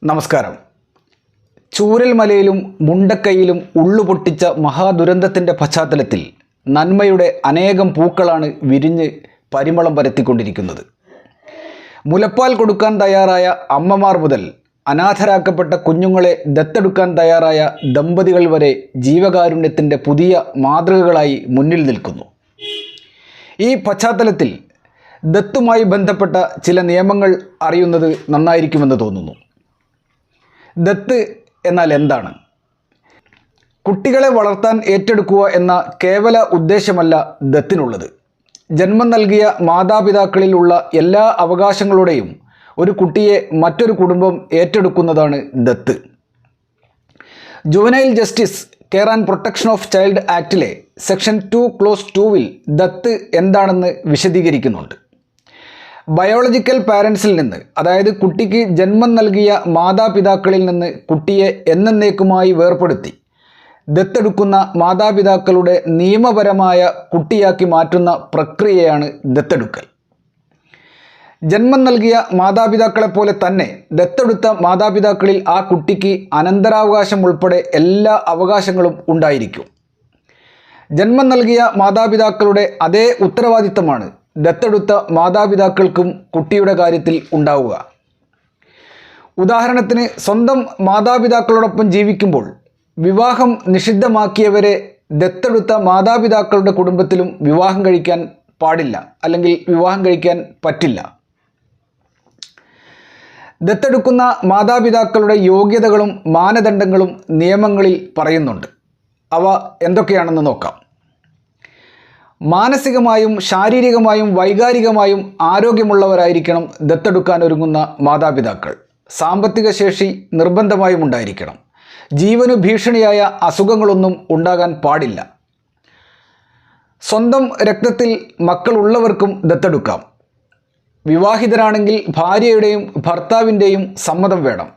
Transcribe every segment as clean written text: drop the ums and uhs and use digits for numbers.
നമസ്കാരം. ചൂരൽമലയിലും മുണ്ടക്കൈയിലും ഉള്ളുപൊട്ടിച്ച മഹാദുരന്തത്തിൻ്റെ പശ്ചാത്തലത്തിൽ നന്മയുടെ അനേകം പൂക്കളാണ് വിരിഞ്ഞ് പരിമളം പരത്തിക്കൊണ്ടിരിക്കുന്നത്. മുലപ്പാൽ കൊടുക്കാൻ തയ്യാറായ അമ്മമാർ മുതൽ അനാഥരാക്കപ്പെട്ട കുഞ്ഞുങ്ങളെ ദത്തെടുക്കാൻ തയ്യാറായ ദമ്പതികൾ വരെ ജീവകാരുണ്യത്തിൻ്റെ പുതിയ മാതൃകകളായി മുന്നിൽ നിൽക്കുന്നു. ഈ പശ്ചാത്തലത്തിൽ ദത്തുമായി ബന്ധപ്പെട്ട ചില നിയമങ്ങൾ അറിയുന്നത് നന്നായിരിക്കുമെന്ന് തോന്നുന്നു. ദത്ത് എന്നാൽ എന്താണ്? കുട്ടികളെ വളർത്താൻ ഏറ്റെടുക്കുക എന്ന കേവല ഉദ്ദേശമല്ല ദത്തിനുള്ളത്. ജന്മം നൽകിയ മാതാപിതാക്കളിലുള്ള എല്ലാ അവകാശങ്ങളുടെയും ഒരു കുട്ടിയെ മറ്റൊരു കുടുംബം ഏറ്റെടുക്കുന്നതാണ് ദത്ത്. Juvenile justice care and protection of child ആക്ടിലെ സെക്ഷൻ 2 ക്ലോസ് 2-വിൽ ദത്ത് എന്താണെന്ന് വിശദീകരിക്കുന്നുണ്ട്. ബയോളജിക്കൽ പാരൻസിൽ നിന്ന്, അതായത് കുട്ടിക്ക് ജന്മം നൽകിയ മാതാപിതാക്കളിൽ നിന്ന് കുട്ടിയെ എന്നേക്കുമായി വേർപെടുത്തി ദത്തെടുക്കുന്ന മാതാപിതാക്കളുടെ നിയമപരമായ കുട്ടിയാക്കി മാറ്റുന്ന പ്രക്രിയയാണ് ദത്തെടുക്കൽ. ജന്മം നൽകിയ മാതാപിതാക്കളെപ്പോലെ തന്നെ ദത്തെടുത്ത മാതാപിതാക്കളിൽ ആ കുട്ടിക്ക് അനന്തരാവകാശം ഉൾപ്പെടെ എല്ലാ അവകാശങ്ങളും ഉണ്ടായിരിക്കും. ജന്മം നൽകിയ മാതാപിതാക്കളുടെ അതേ ഉത്തരവാദിത്തമാണ് ദത്തെടുത്ത മാതാപിതാക്കൾക്കും കുട്ടിയുടെ കാര്യത്തിൽ ഉണ്ടാവുക. ഉദാഹരണത്തിന്, സ്വന്തം മാതാപിതാക്കളോടൊപ്പം ജീവിക്കുമ്പോൾ വിവാഹം നിഷിദ്ധമാക്കിയവരെ ദത്തെടുത്ത മാതാപിതാക്കളുടെ കുടുംബത്തിലും വിവാഹം കഴിക്കാൻ പാടില്ല, അല്ലെങ്കിൽ വിവാഹം കഴിക്കാൻ പറ്റില്ല. ദത്തെടുക്കുന്ന മാതാപിതാക്കളുടെ യോഗ്യതകളും മാനദണ്ഡങ്ങളും നിയമങ്ങളിൽ പറയുന്നുണ്ട്. അവ എന്തൊക്കെയാണെന്ന് നോക്കാം. മാനസികമായും ശാരീരികമായും വൈകാരികമായും ആരോഗ്യമുള്ളവരായിരിക്കണം ദത്തെടുക്കാൻ ഒരുങ്ങുന്ന മാതാപിതാക്കൾ. സാമ്പത്തിക ശേഷി നിർബന്ധമായും ഉണ്ടായിരിക്കണം. ജീവനു ഭീഷണിയായ അസുഖങ്ങളൊന്നും ഉണ്ടാകാൻ പാടില്ല. സ്വന്തം രക്തത്തിൽ മക്കളുള്ളവർക്കും ദത്തെടുക്കാം. വിവാഹിതരാണെങ്കിൽ ഭാര്യയുടെയും ഭർത്താവിൻ്റെയും സമ്മതം വേണം.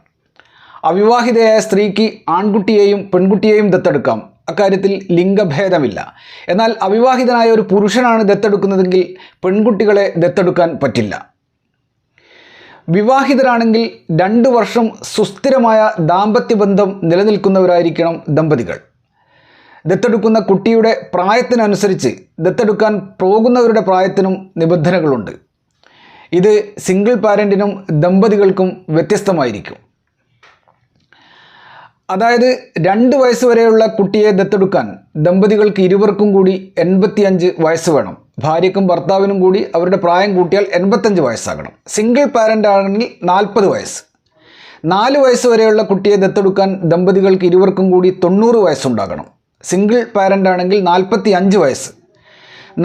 അവിവാഹിതയായ സ്ത്രീക്ക് ആൺകുട്ടിയെയും പെൺകുട്ടിയെയും ദത്തെടുക്കാം. അക്കാര്യത്തിൽ ലിംഗഭേദമില്ല. എന്നാൽ അവിവാഹിതനായ ഒരു പുരുഷനാണ് ദത്തെടുക്കുന്നതെങ്കിൽ പെൺകുട്ടികളെ ദത്തെടുക്കാൻ പറ്റില്ല. വിവാഹിതരാണെങ്കിൽ 2 വർഷം സുസ്ഥിരമായ ദാമ്പത്യബന്ധം നിലനിൽക്കുന്നവരായിരിക്കണം ദമ്പതികൾ. ദത്തെടുക്കുന്ന കുട്ടിയുടെ പ്രായത്തിനനുസരിച്ച് ദത്തെടുക്കാൻ പോകുന്നവരുടെ പ്രായത്തിനും നിബന്ധനകളുണ്ട്. ഇത് സിംഗിൾ പാരൻറ്റിനും ദമ്പതികൾക്കും വ്യത്യസ്തമായിരിക്കും. അതായത് 2 വയസ്സ് വരെയുള്ള കുട്ടിയെ ദത്തെടുക്കാൻ ദമ്പതികൾക്ക് ഇരുവർക്കും കൂടി 85 വയസ്സ് വേണം. ഭാര്യയ്ക്കും ഭർത്താവിനും കൂടി അവരുടെ പ്രായം കൂട്ടിയാൽ 85 വയസ്സാകണം. സിംഗിൾ പാരൻ്റ് ആണെങ്കിൽ 40 വയസ്സ്. 4 വയസ്സ് വരെയുള്ള കുട്ടിയെ ദത്തെടുക്കാൻ ദമ്പതികൾക്ക് ഇരുവർക്കും കൂടി 90 വയസ്സുണ്ടാകണം. സിംഗിൾ പാരൻ്റ് ആണെങ്കിൽ 45 വയസ്സ്.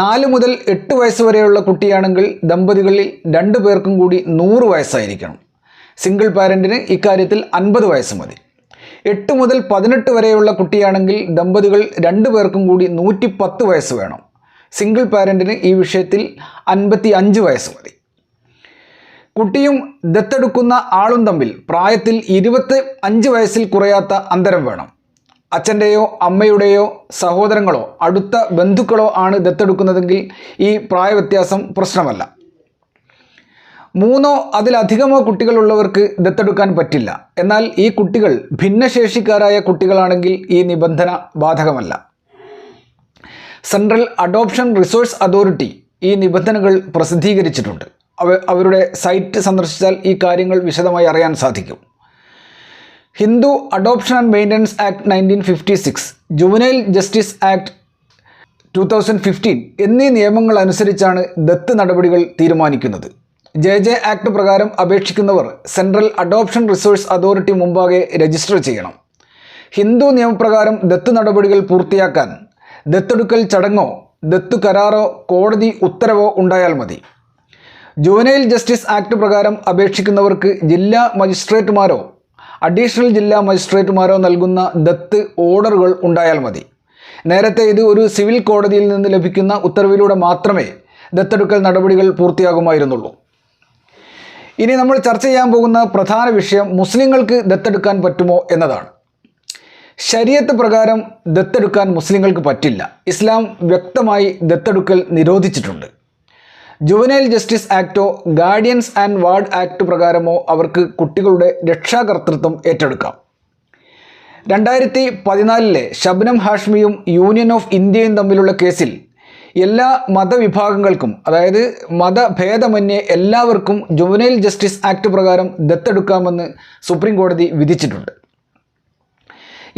4 മുതൽ 8 വയസ്സ് വരെയുള്ള കുട്ടിയാണെങ്കിൽ ദമ്പതികളിൽ 2 പേർക്കും കൂടി 100 വയസ്സായിരിക്കണം. സിംഗിൾ പാരൻറ്റിന് ഇക്കാര്യത്തിൽ 50 വയസ്സ് മതി. 8 മുതൽ 18 വരെയുള്ള കുട്ടിയാണെങ്കിൽ ദമ്പതികൾ 2 പേർക്കും കൂടി 110 വയസ്സ് വേണം. സിംഗിൾ പാരൻറ്റിന് ഈ വിഷയത്തിൽ 55 വയസ്സ് മതി. കുട്ടിയും ദത്തെടുക്കുന്ന ആളും തമ്മിൽ പ്രായത്തിൽ 25 വയസ്സിൽ കുറയാത്ത അന്തരം വേണം. അച്ഛൻ്റെയോ അമ്മയുടെയോ സഹോദരങ്ങളോ അടുത്ത ബന്ധുക്കളോ ആണ് ദത്തെടുക്കുന്നതെങ്കിൽ ഈ പ്രായവ്യത്യാസം പ്രശ്നമല്ല. 3 അതിലധികമോ കുട്ടികളുള്ളവർക്ക് ദത്തെടുക്കാൻ പറ്റില്ല. എന്നാൽ ഈ കുട്ടികൾ ഭിന്നശേഷിക്കാരായ കുട്ടികളാണെങ്കിൽ ഈ നിബന്ധന ബാധകമല്ല. സെൻട്രൽ അഡോപ്ഷൻ റിസോഴ്സ് അതോറിറ്റി ഈ നിബന്ധനകൾ പ്രസിദ്ധീകരിച്ചിട്ടുണ്ട്. അവരുടെ സൈറ്റ് സന്ദർശിച്ചാൽ ഈ കാര്യങ്ങൾ വിശദമായി അറിയാൻ സാധിക്കും. Hindu adoption and maintenance act 1956, juvenile justice act 2015 എന്നീ നിയമങ്ങൾ അനുസരിച്ചാണ് ദത്ത് നടപടികൾ തീരുമാനിക്കുന്നത്. JJ ആക്ട് പ്രകാരം അപേക്ഷിക്കുന്നവർ സെൻട്രൽ അഡോപ്ഷൻ റിസോഴ്സ് അതോറിറ്റി മുമ്പാകെ രജിസ്റ്റർ ചെയ്യണം. ഹിന്ദു നിയമപ്രകാരം ദത്ത് നടപടികൾ പൂർത്തിയാക്കാൻ ദത്തെടുക്കൽ ചടങ്ങോ ദത്തു കരാറോ കോടതി ഉത്തരവോ ഉണ്ടായാൽ മതി. ജുവനൈൽ ജസ്റ്റിസ് ആക്ട് പ്രകാരം അപേക്ഷിക്കുന്നവർക്ക് ജില്ലാ മജിസ്ട്രേറ്റുമാരോ അഡീഷണൽ ജില്ലാ മജിസ്ട്രേറ്റുമാരോ നൽകുന്ന ദത്ത് ഓർഡറുകൾ ഉണ്ടായാൽ മതി. നേരത്തെ ഇത് ഒരു സിവിൽ കോടതിയിൽ നിന്ന് ലഭിക്കുന്ന ഉത്തരവിലൂടെ മാത്രമേ ദത്തെടുക്കൽ നടപടികൾ പൂർത്തിയാകുമായിരുന്നുള്ളൂ. ഇനി നമ്മൾ ചർച്ച ചെയ്യാൻ പോകുന്ന പ്രധാന വിഷയം മുസ്ലിങ്ങൾക്ക് ദത്തെടുക്കാൻ പറ്റുമോ എന്നതാണ്. ശരീഅത്ത് പ്രകാരം ദത്തെടുക്കാൻ മുസ്ലിങ്ങൾക്ക് പറ്റില്ല. ഇസ്ലാം വ്യക്തമായി ദത്തെടുക്കൽ നിരോധിച്ചിട്ടുണ്ട്. ജുവനൈൽ ജസ്റ്റിസ് ആക്ടോ ഗാർഡിയൻസ് ആൻഡ് വാർഡ് ആക്ട് പ്രകാരമോ അവർക്ക് കുട്ടികളുടെ രക്ഷാകർതൃത്വം ഏറ്റെടുക്കാം. 2014 ഷബ്നം ഹാഷ്മിയും യൂണിയൻ ഓഫ് ഇന്ത്യയും തമ്മിലുള്ള കേസിൽ എല്ലാ മതവിഭാഗങ്ങൾക്കും, അതായത് മതഭേദമന്യേ എല്ലാവർക്കും ജുവനൈൽ ജസ്റ്റിസ് ആക്ട് പ്രകാരം ദത്തെടുക്കാമെന്ന് സുപ്രീം കോടതി വിധിച്ചിട്ടുണ്ട്.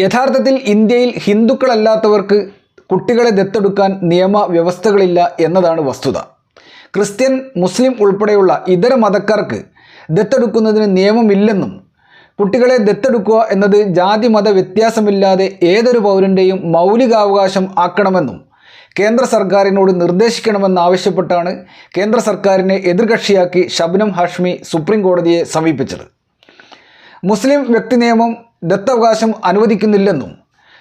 യഥാർത്ഥത്തിൽ ഇന്ത്യയിൽ ഹിന്ദുക്കളല്ലാത്തവർക്ക് കുട്ടികളെ ദത്തെടുക്കാൻ നിയമവ്യവസ്ഥകളില്ല എന്നതാണ് വസ്തുത. ക്രിസ്ത്യൻ, മുസ്ലിം ഉൾപ്പെടെയുള്ള ഇതര മതക്കാർക്ക് ദത്തെടുക്കുന്നതിന് നിയമമില്ലെന്നും കുട്ടികളെ ദത്തെടുക്കുക എന്നത് ജാതി മത വ്യത്യാസമില്ലാതെ ഏതൊരു പൗരൻ്റെയും മൗലികാവകാശം ആക്കണമെന്നും കേന്ദ്ര സർക്കാരിനോട് നിർദ്ദേശിക്കണമെന്നാവശ്യപ്പെട്ടാണ് കേന്ദ്ര സർക്കാരിനെ എതിർകക്ഷിയാക്കി ഷബ്നം ഹാഷ്മി സുപ്രീം കോടതിയെ സമീപിച്ചത്. മുസ്ലിം വ്യക്തി നിയമം ദത്തവകാശം അനുവദിക്കുന്നില്ലെന്നും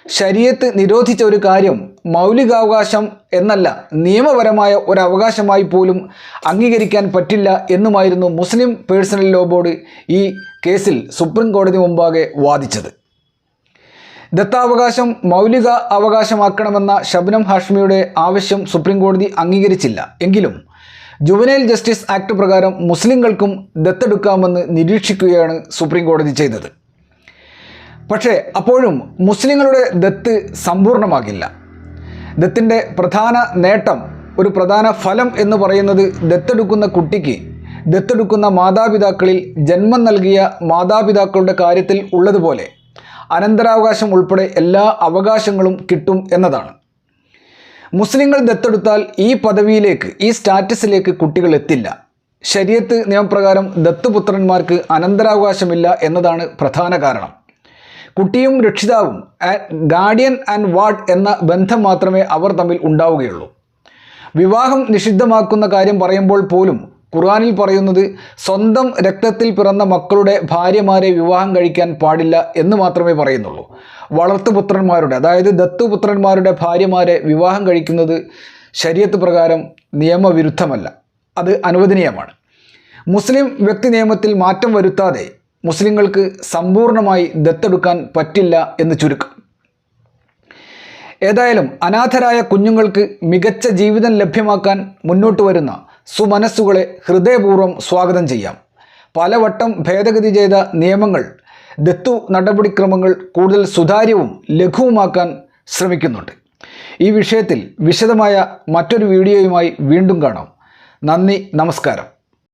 ശരീഅത്ത് നിരോധിച്ച ഒരു കാര്യം മൗലികാവകാശം എന്നല്ല നിയമപരമായ ഒരവകാശമായി പോലും അംഗീകരിക്കാൻ പറ്റില്ല എന്നുമായിരുന്നു മുസ്ലിം പേഴ്സണൽ ലോ ബോർഡ് ഈ കേസിൽ സുപ്രീം കോടതി മുമ്പാകെ വാദിച്ചത്. ദത്താവകാശം മൗലിക അവകാശമാക്കണമെന്ന ഷബ്നം ഹാഷ്മിയുടെ ആവശ്യം സുപ്രീം കോടതി അംഗീകരിച്ചില്ല. എങ്കിലും ജുവനൈൽ ജസ്റ്റിസ് ആക്ട് പ്രകാരം മുസ്ലിങ്ങൾക്കും ദത്തെടുക്കാമെന്ന് നിരീക്ഷിക്കുകയാണ് സുപ്രീം കോടതി ചെയ്തത്. പക്ഷേ അപ്പോഴും മുസ്ലിങ്ങളുടെ ദത്ത് സമ്പൂർണ്ണമാകില്ല. ദത്തിൻ്റെ പ്രധാന നേട്ടം, ഒരു പ്രധാന ഫലം എന്ന് പറയുന്നത് ദത്തെടുക്കുന്ന കുട്ടിക്ക് ദത്തെടുക്കുന്ന മാതാപിതാക്കളിൽ ജന്മം നൽകിയ മാതാപിതാക്കളുടെ കാര്യത്തിൽ ഉള്ളതുപോലെ അനന്തരാവകാശം ഉൾപ്പെടെ എല്ലാ അവകാശങ്ങളും കിട്ടും എന്നതാണ്. മുസ്ലിങ്ങൾ ദത്തെടുത്താൽ ഈ പദവിയിലേക്ക്, ഈ സ്റ്റാറ്റസിലേക്ക് കുട്ടികൾ എത്തില്ല. ശരീഅത്ത് നിയമപ്രകാരം ദത്തുപുത്രന്മാർക്ക് അനന്തരാവകാശമില്ല എന്നതാണ് പ്രധാന കാരണം. കുട്ടിയും രക്ഷിതാവും ഗാർഡിയൻ ആൻഡ് വാർഡ് എന്ന ബന്ധം മാത്രമേ അവർ തമ്മിൽ ഉണ്ടാവുകയുള്ളൂ. വിവാഹം നിഷിദ്ധമാക്കുന്ന കാര്യം പറയുമ്പോൾ പോലും ഖുർആനിൽ പറയുന്നത് സ്വന്തം രക്തത്തിൽ പിറന്ന മക്കളുടെ ഭാര്യമാരെ വിവാഹം കഴിക്കാൻ പാടില്ല എന്ന് മാത്രമേ പറയുന്നുള്ളൂ. വളർത്തുപുത്രന്മാരുടെ, അതായത് ദത്തുപുത്രന്മാരുടെ ഭാര്യമാരെ വിവാഹം കഴിക്കുന്നത് ശരീഅത്ത് പ്രകാരം നിയമവിരുദ്ധമല്ല, അത് അനുവദനീയമാണ്. മുസ്ലിം വ്യക്തി നിയമത്തിൽ മാറ്റം വരുത്താതെ മുസ്ലിങ്ങൾക്ക് സമ്പൂർണ്ണമായി ദത്തെടുക്കാൻ പറ്റില്ല എന്ന് ചുരുക്കം. ഏതായാലും അനാഥരായ കുഞ്ഞുങ്ങൾക്ക് മികച്ച ജീവിതം ലഭ്യമാക്കാൻ മുന്നോട്ട് വരുന്ന സുമനസ്സുകളെ ഹൃദയപൂർവ്വം സ്വാഗതം ചെയ്യാം. പലവട്ടം ഭേദഗതി ചെയ്ത നിയമങ്ങൾ ദത്തു നടപടിക്രമങ്ങൾ കൂടുതൽ സുതാര്യവും ലഘുവുമാക്കാൻ ശ്രമിക്കുന്നുണ്ട്. ഈ വിഷയത്തിൽ വിശദമായ മറ്റൊരു വീഡിയോയുമായി വീണ്ടും കാണാം. നന്ദി, നമസ്കാരം.